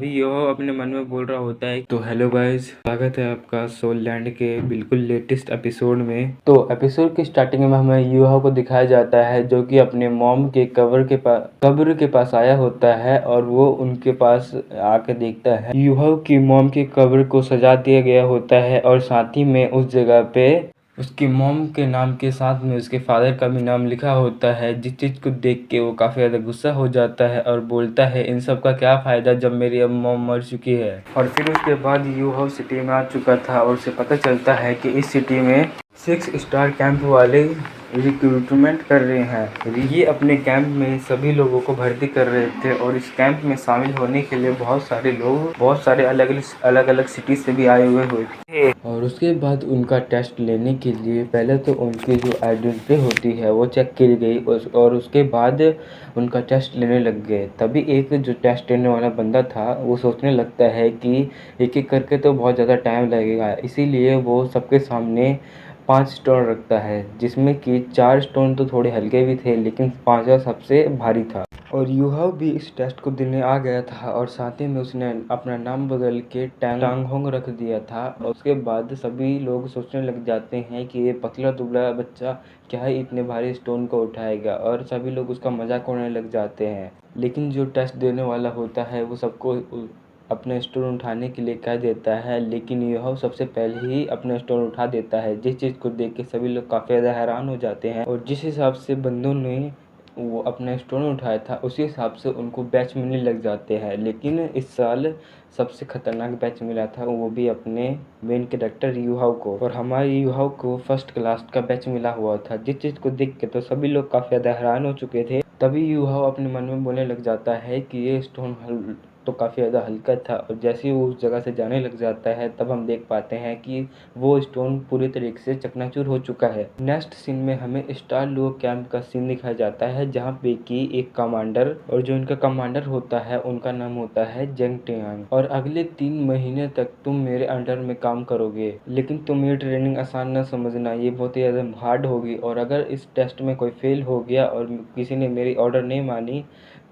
तभी यो अपने मन में बोल रहा होता है। तो हेलो गाइस, स्वागत है आपका सोल लैंड के बिल्कुल लेटेस्ट एपिसोड में। तो एपिसोड की स्टार्टिंग में हमें यूहा को दिखाया जाता है जो कि अपने मॉम के कब्र के पास आया होता है और वो उनके पास आके देखता है यूहा की मॉम की कब्र को सजा दिया गया होता है और साथ ही में उस जगह पे उसकी मॉम के नाम के साथ में उसके फादर का भी नाम लिखा होता है। जिस चीज़ को देख के वो काफ़ी ज़्यादा गुस्सा हो जाता है और बोलता है इन सब का क्या फ़ायदा जब मेरी अब मॉम मर चुकी है। और फिर उसके बाद यूहाउ सिटी में आ चुका था और उसे पता चलता है कि इस सिटी में 6 स्टार कैंप वाले रिक्रूटमेंट कर रहे हैं। ये अपने कैंप में सभी लोगों को भर्ती कर रहे थे और इस कैंप में शामिल होने के लिए बहुत सारे लोग बहुत सारे अलग अलग सिटी से भी आए हुए थे। और उसके बाद उनका टेस्ट लेने के लिए पहले तो उनकी जो आइडेंटिटी होती है वो चेक की गई और उसके बाद उनका टेस्ट लेने लग गए। तभी एक जो टेस्ट लेने वाला बंदा था वो सोचने लगता है कि एक एक करके तो बहुत ज़्यादा टाइम लगेगा, इसीलिए वो सबके सामने 5 स्टोन रखता है जिसमें कि 4 स्टोन तो थोड़े हल्के भी थे लेकिन 5वां सबसे भारी था। और यूहाव भी इस टेस्ट को देने आ गया था और साथ ही में उसने अपना नाम बदल के टांग होंग रख दिया था। और उसके बाद सभी लोग सोचने लग जाते हैं कि ये पतला दुबला बच्चा क्या ही इतने भारी स्टोन को उठाएगा और सभी लोग उसका मजाक उड़ाने लग जाते हैं। लेकिन जो टेस्ट देने वाला होता है वो सबको अपने स्टोन उठाने के लिए कह देता है, लेकिन यूहाव सबसे पहले ही अपना स्टोन उठा देता है। जिस चीज़ को देख के सभी लोग काफ़ी ज़्यादा हैरान हो जाते हैं और जिस हिसाब से बंदों ने वो अपना स्टोन उठाया था उसी हिसाब से उनको बैच मिलने लग जाते हैं। लेकिन इस साल सबसे खतरनाक बैच मिला था वो भी अपने मेन कैरेक्टर यूहाव को, और हमारे यूहाव को फर्स्ट क्लास का बैच मिला हुआ था। जिस चीज़ को देख के तो सभी लोग काफ़ी ज़्यादा हैरान हो चुके थे। तभी यूहाव अपने मन में बोलने लग जाता है कि ये स्टोन तो काफ़ी ज़्यादा हल्का था और जैसे ही वो उस जगह से जाने लग जाता है तब हम देख पाते हैं कि वो स्टोन पूरी तरीके से चकनाचूर हो चुका है। नेक्स्ट सीन में हमें स्टार लो कैंप का सीन दिखाया जाता है जहाँ पे कि एक कमांडर और जो इनका कमांडर होता है उनका नाम होता है जेंग टियांग, और अगले 3 महीने तक तुम मेरे अंडर में काम करोगे, लेकिन तुम ये ट्रेनिंग आसान न समझना, ये बहुत ही ज़्यादा हार्ड होगी और अगर इस टेस्ट में कोई फेल हो गया और किसी ने मेरी ऑर्डर नहीं मानी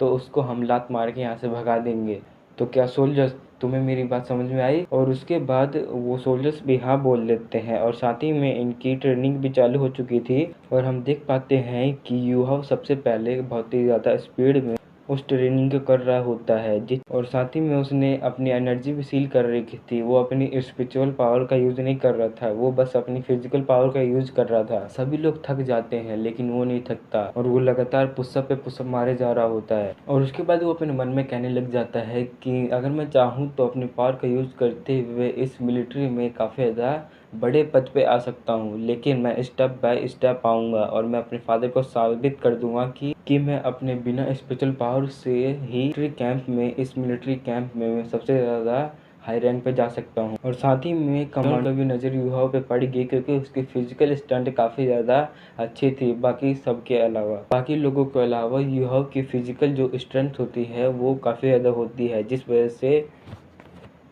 तो उसको हम लात मार के यहाँ से भगा देंगे। तो क्या सोल्जर्स, तुम्हें मेरी बात समझ में आई? और उसके बाद वो सोल्जर्स भी हाँ बोल लेते हैं और साथ ही में इनकी ट्रेनिंग भी चालू हो चुकी थी। और हम देख पाते हैं कि यूहाव सबसे पहले बहुत ही ज़्यादा स्पीड में उस ट्रेनिंग को कर रहा होता है जिस और साथ ही में उसने अपनी एनर्जी भी सील कर रखी थी। वो अपनी स्पिरिचुअल पावर का यूज़ नहीं कर रहा था, वो बस अपनी फिजिकल पावर का यूज़ कर रहा था। सभी लोग थक जाते हैं लेकिन वो नहीं थकता और वो लगातार पुशअप पे पुशअप मारे जा रहा होता है। और उसके बाद वो अपने मन में कहने लग जाता है कि अगर मैं चाहूँ तो अपनी पावर का यूज़ करते हुए इस मिलिट्री में काफ़ी ज़्यादा बड़े पद पे आ सकता हूँ, लेकिन मैं स्टेप बाय स्टेप आऊँगा और मैं अपने फादर को साबित कर दूंगा कि मैं अपने बिना स्पेशल पावर से ही मिलिट्री कैंप में मैं सबसे ज़्यादा हाई रैंक पे जा सकता हूँ। और साथ ही में कमांडर का भी नज़र युवाओं पे पड़ गई क्योंकि उसकी फिजिकल स्टंट काफ़ी ज़्यादा अच्छी थी बाकी सबके अलावा। बाकी लोगों के अलावा युवाओं की फिजिकल जो स्ट्रेंथ होती है वो काफ़ी ज़्यादा होती है, जिस वजह से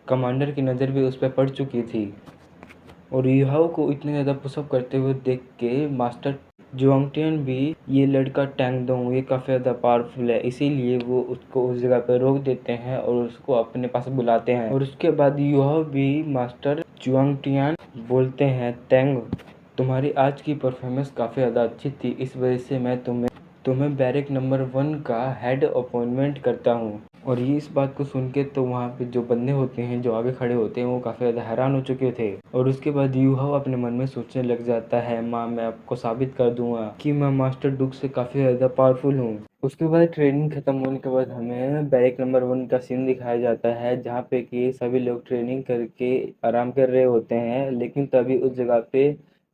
कमांडर की नज़र भी उस पर पड़ चुकी थी। और युहाओं को इतने ज़्यादा पुशअप करते हुए देख के मास्टर जुआंगटियन भी ये लड़का टैंग दोंग ये काफ़ी ज़्यादा पावरफुल है, इसीलिए वो उसको उस जगह पर रोक देते हैं और उसको अपने पास बुलाते हैं। और उसके बाद युहाओ भी मास्टर जुआंगटियन बोलते हैं, टैंग तुम्हारी आज की परफॉर्मेंस काफ़ी ज़्यादा अच्छी थी, इस वजह से मैं तुम्हें बैरक नंबर 1 का हेड अपॉइंटमेंट करता हूँ। और ये इस बात को सुन के तो वहाँ पे जो बंदे होते हैं जो आगे खड़े होते हैं वो काफ़ी ज़्यादा हैरान हो चुके थे। और उसके बाद यूहाव अपने मन में सोचने लग जाता है, माँ मैं आपको साबित कर दूंगा कि मैं मास्टर डुक से काफ़ी ज़्यादा पावरफुल हूँ। उसके बाद ट्रेनिंग खत्म होने के बाद हमें बैरक नंबर 1 का सीन दिखाया जाता है जहाँ पे कि सभी लोग ट्रेनिंग करके आराम कर रहे होते हैं, लेकिन तभी उस जगह पे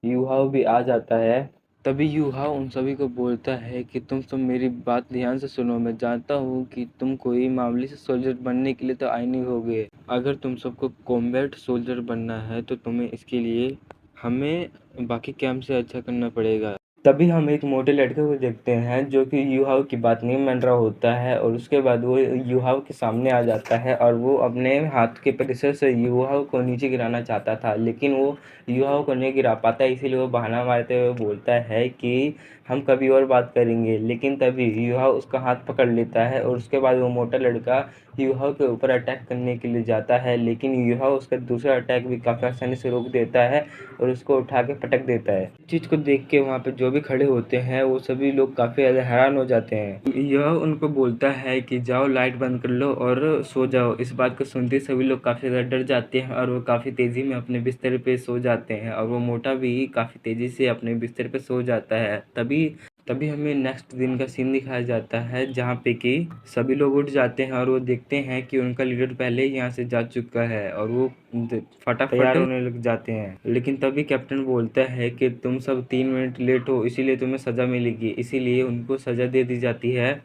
यूहाव भी आ जाता है। तभी यूहा उन सभी को बोलता है कि तुम सब मेरी बात ध्यान से सुनो, मैं जानता हूँ कि तुम कोई मामूली से सोल्जर बनने के लिए तो आए नहीं होगे। अगर तुम सबको कॉम्बैट सोल्जर बनना है तो तुम्हें इसके लिए हमें बाकी कैंप से अच्छा करना पड़ेगा। तभी हम एक मोटे लड़के को देखते हैं जो कि युहाव की बात नहीं मान रहा होता है और उसके बाद वो युहाव के सामने आ जाता है और वो अपने हाथ के प्रेशर से युहाव को नीचे गिराना चाहता था, लेकिन वो युहाव को नहीं गिरा पाता, इसीलिए वो बहाना मारते हुए बोलता है कि हम कभी और बात करेंगे। लेकिन तभी युहाव उसका हाथ पकड़ लेता है और उसके बाद वो मोटा लड़का युहाओ के ऊपर अटैक करने के लिए जाता है, लेकिन युहाओ उसका दूसरा अटैक भी काफ़ी आसानी से रोक देता है और उसको उठा के पटक देता है। इस चीज़ को देख के वहाँ पे जो भी खड़े होते हैं वो सभी लोग काफ़ी ज़्यादा हैरान हो जाते हैं। यह उनको बोलता है कि जाओ लाइट बंद कर लो और सो जाओ। इस बात को सुनते सभी लोग काफ़ी ज़्यादा डर जाते हैं और वो काफ़ी तेज़ी में अपने बिस्तर पे सो जाते हैं और वो मोटा भी काफ़ी तेज़ी से अपने बिस्तर पे सो जाता है। तभी तभी हमें नेक्स्ट दिन का सीन दिखाया जाता है जहाँ पे कि सभी लोग उठ जाते हैं और वो देखते हैं कि उनका लीडर पहले ही यहाँ से जा चुका है और वो फटाफट तैयार होने लग जाते हैं। लेकिन तभी कैप्टन बोलता है कि तुम सब 3 मिनट लेट हो, इसीलिए तुम्हें सज़ा मिलेगी। इसीलिए उनको सज़ा दे दी जाती है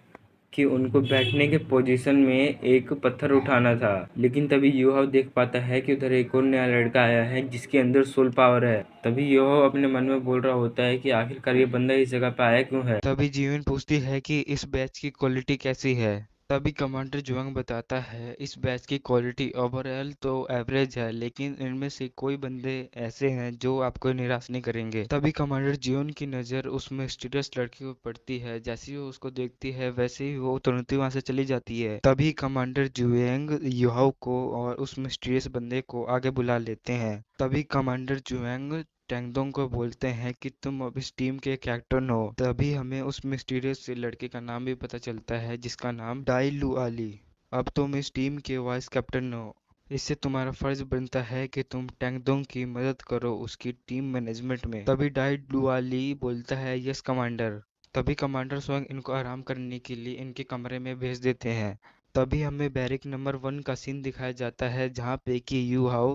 कि उनको बैठने के पोजीशन में एक पत्थर उठाना था। लेकिन तभी युहाव देख पाता है कि उधर एक और नया लड़का आया है जिसके अंदर सोल पावर है। तभी युहाव अपने मन में बोल रहा होता है कि आखिरकार ये बंदा इस जगह पे आया क्यों है। तभी जीवन पूछती है कि इस बैच की क्वालिटी कैसी है। तभी कमांडर जुआंग बताता है इस बैच की क्वालिटी ओवरऑल तो एवरेज है, लेकिन इनमें से कोई बंदे ऐसे हैं जो आपको निराश नहीं करेंगे। तभी कमांडर जियोन की नज़र उस मिस्टीरियस लड़की पर पड़ती है। जैसे ही वो उसको देखती है वैसे ही वो तुरंत ही वहां से चली जाती है। तभी कमांडर जुएंग युहाओ को और उस मिस्टीरियस बंदे को आगे बुला लेते हैं। तभी कमांडर जुएंग टैंगडोंग को बोलते हैं कि तुम अब इस टीम के कैप्टन हो। तभी हमें उस मिस्टीरियस से लड़के का नाम भी पता चलता है जिसका नाम डाई लू आली। अब तुम इस टीम के वाइस कैप्टन हो। इससे तुम्हारा फर्ज बनता है कि तुम टैंगडोंग की मदद करो उसकी टीम मैनेजमेंट में। तभी डाई लू आली बोलता है यस कमांडर। तभी कमांडर स्वयं इनको आराम करने के लिए इनके कमरे में भेज देते हैं। तभी हमें बैरिक नंबर 1 का सीन दिखाया जाता है जहाँ पे कि यू हाओ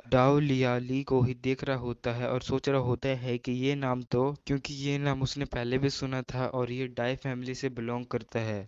डाओ लियाली को ही देख रहा होता है और सोच रहा होता है कि ये नाम तो, क्योंकि ये नाम उसने पहले भी सुना था और ये डाई फैमिली से बिलोंग करता है।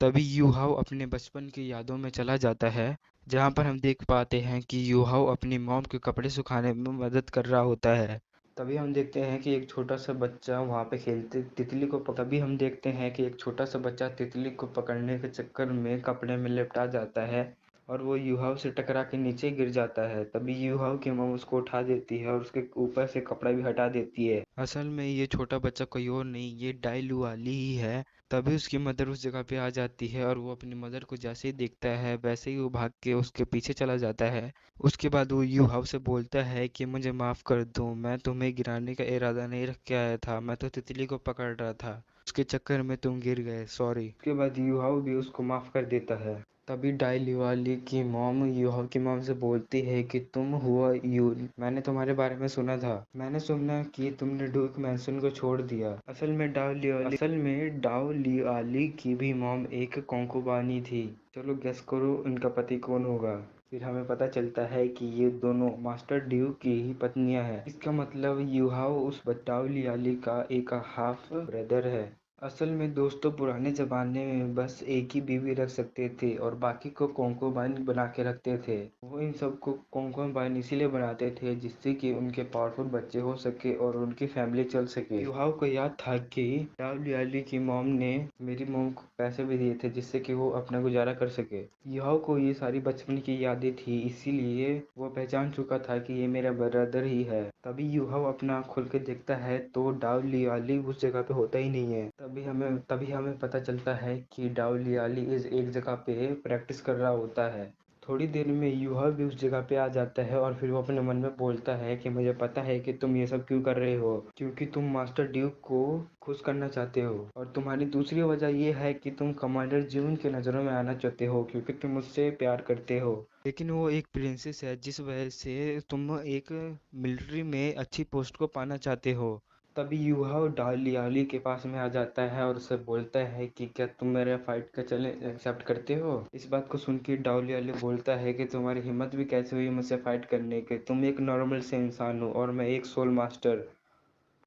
तभी यू हाओ अपने बचपन की यादों में चला जाता है जहाँ पर हम देख पाते हैं कि यू हाओ अपनी मॉम के कपड़े सुखाने में मदद कर रहा होता है। तभी हम देखते हैं कि एक छोटा सा बच्चा वहाँ पे खेलते तितली को तभी हम देखते हैं कि एक छोटा सा बच्चा तितली को पकड़ने के चक्कर में कपड़े में लिपटा जाता है और वो युहाव से टकरा के नीचे गिर जाता है। तभी युहाव की मम उसको उठा देती है और उसके ऊपर से कपड़ा भी हटा देती है। असल में ये छोटा बच्चा कोई और नहीं, ये डाई लुआली ही है। तभी उसकी मदर उस जगह पे आ जाती है और वो अपनी मदर को जैसे ही देखता है वैसे ही वो भाग के उसके पीछे चला जाता है। उसके बाद वो युहाव से बोलता है कि मुझे माफ़ कर दो, मैं तुम्हें गिराने का इरादा नहीं रख के आया था, मैं तो तितली को पकड़ रहा था, उसके चक्कर में तुम गिर गए, सॉरी। उसके बाद युहाव भी उसको माफ़ कर देता है। तभी डाई लिवाली की मॉम युहाव की मॉम से बोलती है कि तुम हुआ यू, मैंने तुम्हारे बारे में सुना था, मैंने सुना कि तुमने ड्यूक मैंसन को छोड़ दिया। असल में डाओ लियाली की भी मॉम एक कोंकोबानी थी। चलो गेस करो इनका पति कौन होगा। फिर हमें पता चलता है कि ये दोनों मास्टर ड्यूक की ही पत्नियां हैं। इसका मतलब युहाओ उस डाओ लियाली का एक हाफ ब्रदर है। असल में दोस्तों पुराने ज़माने में बस एक ही बीवी रख सकते थे और बाकी को कोंकोबाइन बना के रखते थे। वो इन सबको कोंकोबाइन इसीलिए बनाते थे जिससे कि उनके पावरफुल बच्चे हो सके और उनकी फैमिली चल सके। युहाव को याद था कि डावलियाली की मॉम ने मेरी मॉम को पैसे भी दिए थे जिससे कि वो अपना गुजारा कर सके। युहाव को ये सारी बचपन की यादें थी, इसीलिए वो पहचान चुका था कि ये मेरा ब्रदर ही है। तभी युहाव अपना आँख खोल के देखता है तो डावलियाली उस जगह पे होता ही नहीं है। तभी हमें पता चलता है कि डाओलियाली इस एक जगह पे प्रैक्टिस कर रहा होता है। थोड़ी देर में यूहा भी उस जगह पे आ जाता है और फिर वो अपने मन में बोलता है कि मुझे पता है कि तुम ये सब क्यों कर रहे हो, क्योंकि तुम मास्टर ड्यूक को खुश करना चाहते हो और तुम्हारी दूसरी वजह ये है कि तुम कमांडर जून की नज़रों में आना चाहते हो क्योंकि तुम उससे प्यार करते हो। लेकिन वो एक प्रिंसेस है जिस वजह से तुम एक मिलिट्री में अच्छी पोस्ट को पाना चाहते हो। तभी युवा डालियाली के पास में आ जाता है और उससे बोलता है कि क्या तुम मेरे फाइट का चैलेंज एक्सेप्ट करते हो। इस बात को सुन के डालियाली बोलता है कि तुम्हारी हिम्मत भी कैसे हुई मुझसे फाइट करने के, तुम एक नॉर्मल से इंसान हो और मैं एक सोल मास्टर।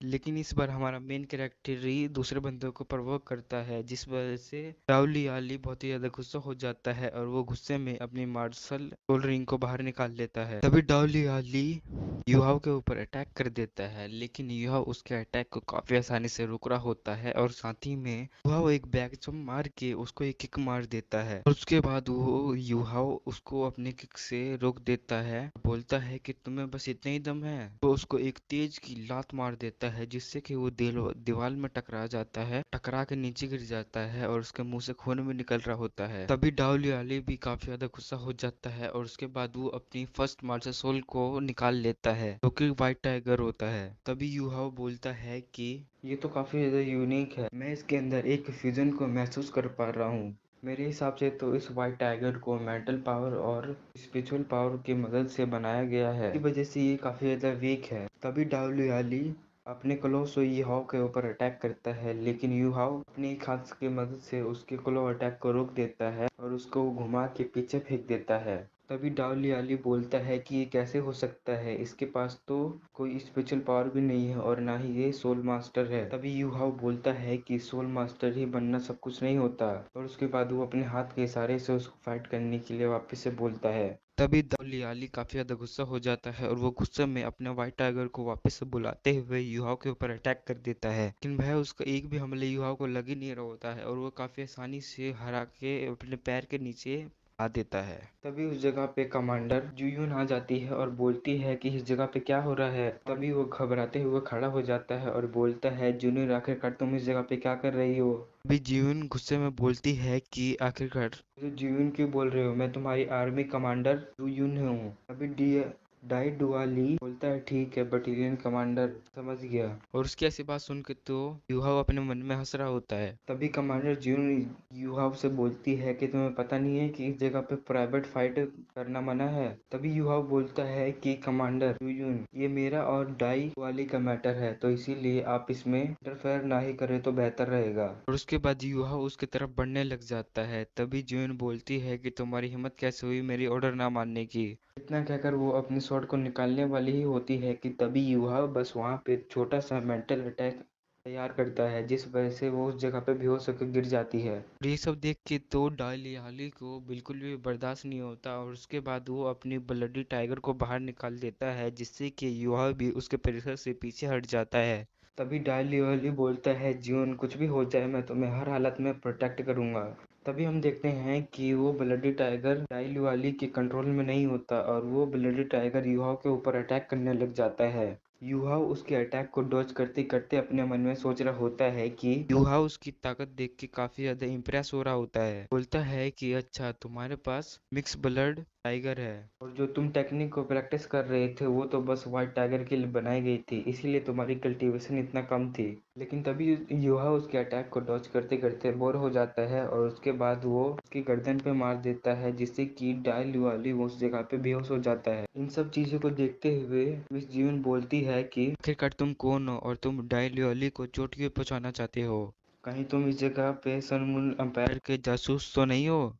लेकिन इस बार हमारा मेन कैरेक्टर ही दूसरे बंदों को प्रवोक करता है जिस वजह से राउली आली बहुत ही ज्यादा गुस्सा हो जाता है और वो गुस्से में अपनी मार्शल सोल रिंग को बाहर निकाल लेता है। तभी डाउली आली युहाव के ऊपर अटैक कर देता है, लेकिन युहाव उसके अटैक को काफी आसानी से रोक रहा होता है और साथ ही में युहाव एक बैक जंप मार के उसको एक किक मार देता है और उसके बाद वो युहाव उसको अपने किक से रोक देता है, बोलता है कि तुम्हें बस इतना ही दम है। वो उसको एक तेज की लात मार देता है जिससे कि वो दीवार में टकरा जाता है, टकरा के नीचे गिर जाता है और उसके मुंह से खून भी निकल रहा होता है। तभी डाओलियाली भी काफी ज्यादा गुस्सा हो जाता है और उसके बाद वो अपनी फर्स्ट मास्टर सोल को निकाल लेता है जो कि व्हाइट टाइगर होता है। तभी यूहाओ बोलता है कि ये तो काफी ज्यादा यूनिक है, मैं इसके अंदर एक फ्यूजन को महसूस कर पा रहा हूँ। मेरे हिसाब से तो इस व्हाइट टाइगर को मेंटल पावर और स्पिरिचुअल पावर की मदद से बनाया गया है, इसी वजह से ये काफी ज्यादा वीक है। तभी डाओलियाली अपने क्लो से यूहाओ के ऊपर अटैक करता है, लेकिन यूहाओ अपनी एक हाथ की मदद से उसके क्लो अटैक को रोक देता है और उसको घुमा के पीछे फेंक देता है। तभी डाओलियाली बोलता है कि ये कैसे हो सकता है, इसके पास तो कोई स्पेशल पावर भी नहीं है और ना ही ये सोल मास्टर है। तभी यूहाओ बोलता है कि सोल मास्टर ही बनना सब कुछ नहीं होता और उसके बाद वो अपने हाथ के इशारे से उसको फाइट करने के लिए वापस से बोलता है। तभी डाओलियाली काफी ज्यादा गुस्सा हो जाता है और वो गुस्से में अपने व्हाइट टाइगर को वापस से बुलाते हुए यूहाओ के ऊपर अटैक कर देता है, लेकिन वह उसका एक भी हमले यूहाओ को लग ही नहीं रहा होता है और वो काफी आसानी से हरा के अपने पैर के नीचे आ देता है। तभी उस जगह पे कमांडर जुयून आ जाती है और बोलती है कि इस जगह पे क्या हो रहा है। तभी वो घबराते हुए खड़ा हो जाता है और बोलता है जूनियर आखिरकार तुम इस जगह पे क्या कर रही हो। अभी जीवन गुस्से में बोलती है कि आखिरकार तो जीवन क्यों बोल रहे हो, मैं तुम्हारी आर्मी कमांडर जुयून हूँ। अभी डाई डुआली बोलता है ठीक है बटालियन कमांडर, समझ गया। और उसकी ऐसी बात सुन के तो यूहाओ अपने मन में हंस रहा होता है। तभी कमांडर जून यूहाओ से बोलती है कि तुम्हें पता नहीं है कि इस जगह पे प्राइवेट फाइट करना मना है। तभी यूहाओ बोलता है कि कमांडर जून ये मेरा और डाई वाली का मैटर है, तो इसीलिए आप इसमें इंटरफेयर ना ही करें तो बेहतर रहेगा। और उसके बाद यूहाओ उसकी तरफ बढ़ने लग जाता है। तभी जून बोलती है कि तुम्हारी हिम्मत कैसे हुई मेरी ऑर्डर ना मानने की। इतना कहकर वो अपनी स्वॉर्ड को निकालने वाली ही होती है कि तभी यूहाओ बस वहां पे छोटा सा मेंटल अटैक तैयार करता है, जिस वजह से वो उस जगह पे बेहोश होकर गिर जाती है। और ये सब देख के तो डालियाली को बिल्कुल भी बर्दाश्त नहीं होता और उसके बाद वो अपनी ब्लडी टाइगर को बाहर निकाल देता है, जिससे कि युवा भी उसके परिसर से पीछे हट जाता है। तभी डालियाली बोलता है जीवन कुछ भी हो जाए मैं तुम्हें हर हालत में प्रोटेक्ट करूंगा। तभी हम देखते हैं कि वो ब्लडी टाइगर डालियाली के कंट्रोल में नहीं होता और वो ब्लडी टाइगर युवाओं के ऊपर अटैक करने लग जाता है। यूहाओ उसके अटैक को डॉज करते करते अपने मन में सोच रहा होता है कि यूहाओ उसकी ताकत देख के काफी ज्यादा इम्प्रेस हो रहा होता है। बोलता है कि अच्छा तुम्हारे पास मिक्स ब्लड टाइगर है और जो तुम टेक्निक को प्रैक्टिस कर रहे थे वो तो बस व्हाइट टाइगर के लिए बनाई गई थी, इसीलिए तुम्हारी कल्टीवेशन इतना कम थी। लेकिन तभी यूहाओ उसके अटैक को डॉज करते करते बोर हो जाता है और उसके बाद वो उसकी गर्दन पे मार देता है, जिससे कि डायल वाली वो उस जगह पे बेहोश हो जाता है। इन सब चीजों को देखते हुए मिस जीवन बोलती है कि आखिरकार तुम कौन हो और तुम डायलियोली को चोट क्यों पहुंचाना चाहते हो, कहीं तुम इस जगह पे सन मून अंपायर के जासूस तो नहीं हो।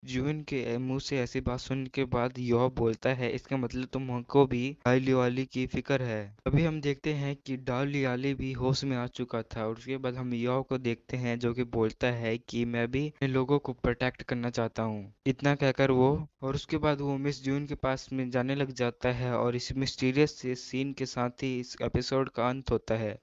जीवन के मुंह से ऐसी बात सुनने के बाद यह बोलता है इसका मतलब तुमको भी डालियाली की फिक्र है। अभी हम देखते हैं कि डालियाली भी होश में आ चुका था और उसके बाद हम यह को देखते हैं जो कि बोलता है कि मैं भी अपने लोगों को प्रोटेक्ट करना चाहता हूँ। इतना कहकर वो और उसके बाद वो मिस जून के पास में जाने लग जाता है और इस मिस्टीरियस से सीन के साथ ही इस एपिसोड का अंत होता है।